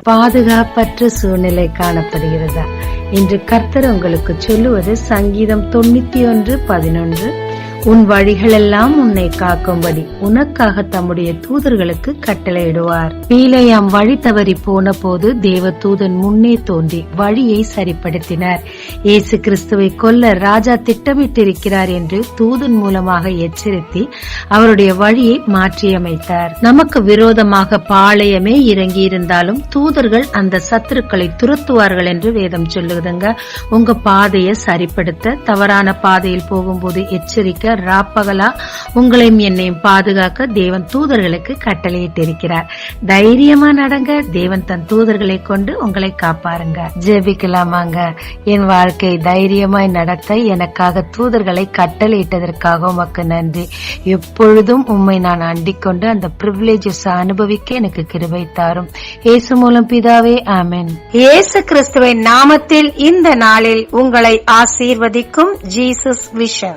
பாதுகாப்பற்ற சூழ்நிலை காணப்படுகிறதா? இன்று கர்த்தர் உங்களுக்கு சொல்லுவது சங்கீதம் 91:11, உன் வழிகளெல்லாம் உன்னை காக்கும்படி உனக்காக தம்முடைய தூதர்களுக்கு கட்டளையிடுவார். பீலேயாம் வழி தவறி போன போது தேவ தூதன் முன்னே தோன்றி வழியை சரிப்படுத்தினார். இயேசு கிறிஸ்துவை கொல்ல ராஜா திட்டமிட்டிருக்கிறார் என்று தூதன் மூலமாக எச்சரித்து அவருடைய வழியை மாற்றியமைத்தார். நமக்கு விரோதமாக பாளையமே இறங்கி இருந்தாலும் தூதர்கள் அந்த சத்துருக்களை துரத்துவார்கள் என்று வேதம் சொல்லுதுங்க. உங்க பாதையை சரிப்படுத்த, தவறான பாதையில் போகும்போது எச்சரிக்க, ராப்பகலா உங்களையும் என்னையும் பாதுகாக்க தேவன் தூதர்களுக்கு கட்டளையிட்டிருக்கிறார். தைரியமா நடங்க. தேவன் தன் தூதர்களை கொண்டு உங்களை காப்பாருங்க. ஜெபிக்கலாமாங்க. என் வாழ்க்கை தைரியமாய் நடத்த எனக்காக தூதர்களை கட்டளையிட்டதற்காக உமக்கு நன்றி. எப்பொழுதும் உம்மை நான் அண்டிக் கொண்டு அந்த பிரிவிலேஜஸ் அனுபவிக்க எனக்கு கிருபை தாரும். இயேசு மூலம் பிதாவே, ஆமென். இயேசு கிறிஸ்துவின் நாமத்தில் இந்த நாளில் உங்களை ஆசீர்வதிக்கும் ஜீசஸ் விஷன்.